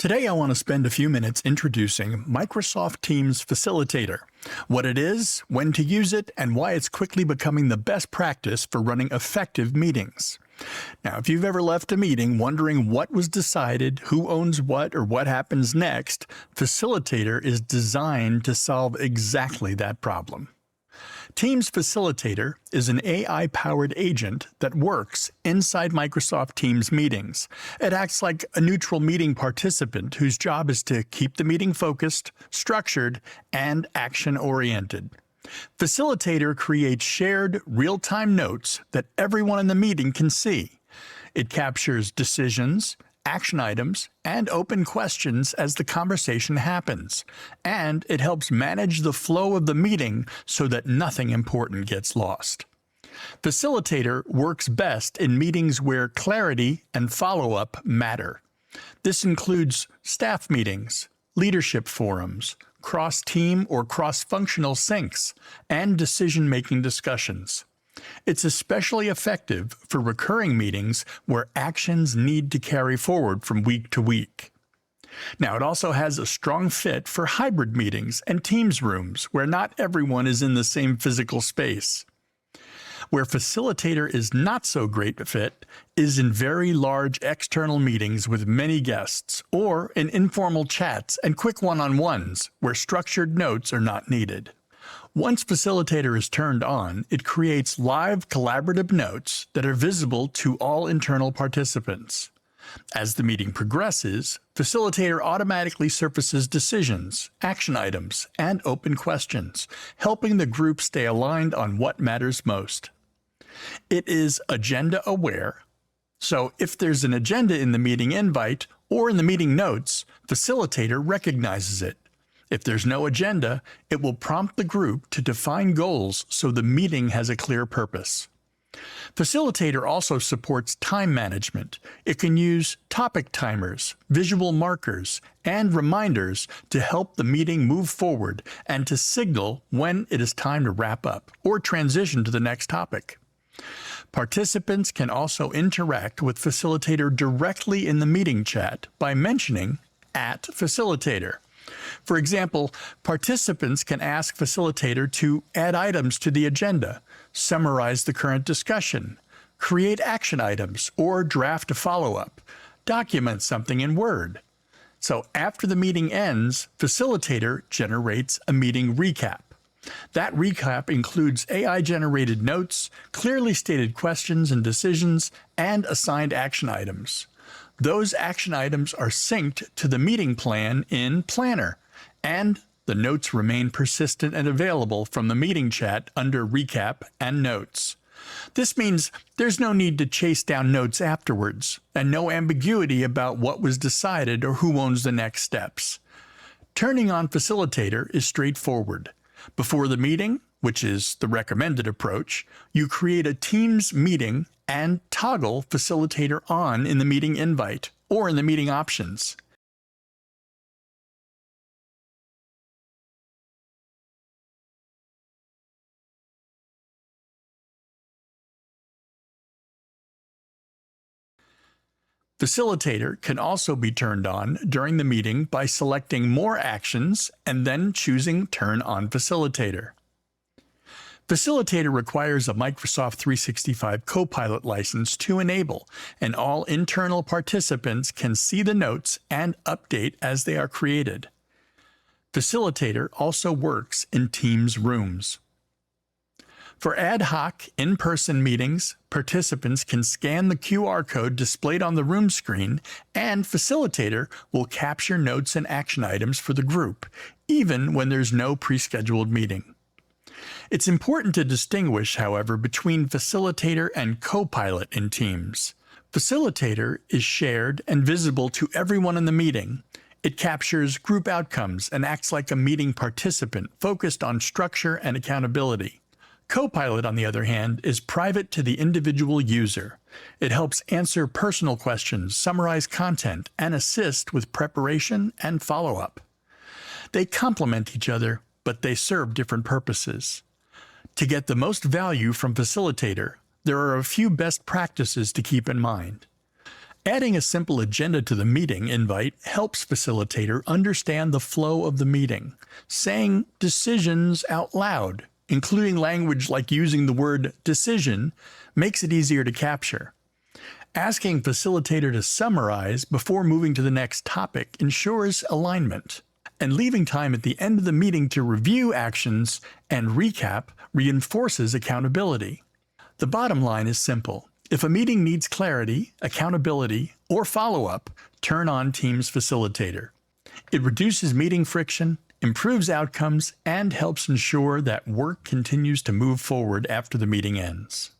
Today I want to spend a few minutes introducing Microsoft Teams Facilitator, what it is, when to use it, and why it's quickly becoming the best practice for running effective meetings. Now, if you've ever left a meeting wondering what was decided, who owns what, or what happens next, Facilitator is designed to solve exactly that problem. Teams Facilitator is an AI-powered agent that works inside Microsoft Teams meetings. It acts like a neutral meeting participant whose job is to keep the meeting focused, structured, and action-oriented. Facilitator creates shared, real-time notes that everyone in the meeting can see. It captures decisions, action items, and open questions as the conversation happens. And it helps manage the flow of the meeting so that nothing important gets lost. Facilitator works best in meetings where clarity and follow-up matter. This includes staff meetings, leadership forums, cross-team or cross-functional syncs, and decision-making discussions. It's especially effective for recurring meetings where actions need to carry forward from week to week. Now, it also has a strong fit for hybrid meetings and Teams rooms where not everyone is in the same physical space. Where Facilitator is not so great a fit is in very large external meetings with many guests, or in informal chats and quick one-on-ones where structured notes are not needed. Once Facilitator is turned on, it creates live collaborative notes that are visible to all internal participants. As the meeting progresses, Facilitator automatically surfaces decisions, action items, and open questions, helping the group stay aligned on what matters most. It is agenda-aware, so if there's an agenda in the meeting invite or in the meeting notes, Facilitator recognizes it. If there's no agenda, it will prompt the group to define goals so the meeting has a clear purpose. Facilitator also supports time management. It can use topic timers, visual markers, and reminders to help the meeting move forward and to signal when it is time to wrap up or transition to the next topic. Participants can also interact with Facilitator directly in the meeting chat by mentioning @Facilitator. For example, participants can ask Facilitator to add items to the agenda, summarize the current discussion, create action items, or draft a follow-up, document something in Word. So after the meeting ends, Facilitator generates a meeting recap. That recap includes AI-generated notes, clearly stated questions and decisions, and assigned action items. Those action items are synced to the meeting plan in Planner, and the notes remain persistent and available from the meeting chat under Recap and Notes. This means there's no need to chase down notes afterwards, and no ambiguity about what was decided or who owns the next steps. Turning on Facilitator is straightforward. Before the meeting, which is the recommended approach, you create a Teams meeting and toggle Facilitator on in the meeting invite or in the meeting options. Facilitator can also be turned on during the meeting by selecting More Actions and then choosing Turn on Facilitator. Facilitator requires a Microsoft 365 Copilot license to enable, and all internal participants can see the notes and update as they are created. Facilitator also works in Teams rooms. For ad hoc, in-person meetings, participants can scan the QR code displayed on the room screen, and Facilitator will capture notes and action items for the group, even when there's no pre-scheduled meeting. It's important to distinguish, however, between Facilitator and Copilot in Teams. Facilitator is shared and visible to everyone in the meeting. It captures group outcomes and acts like a meeting participant focused on structure and accountability. Copilot, on the other hand, is private to the individual user. It helps answer personal questions, summarize content, and assist with preparation and follow-up. They complement each other, but they serve different purposes. To get the most value from Facilitator, there are a few best practices to keep in mind. Adding a simple agenda to the meeting invite helps facilitator understand the flow of the meeting. Saying decisions out loud, including language like using the word decision, makes it easier to capture. Asking facilitator to summarize before moving to the next topic ensures alignment. And leaving time at the end of the meeting to review actions and recap reinforces accountability. The bottom line is simple. If a meeting needs clarity, accountability, or follow-up, turn on Teams Facilitator. It reduces meeting friction, improves outcomes, and helps ensure that work continues to move forward after the meeting ends.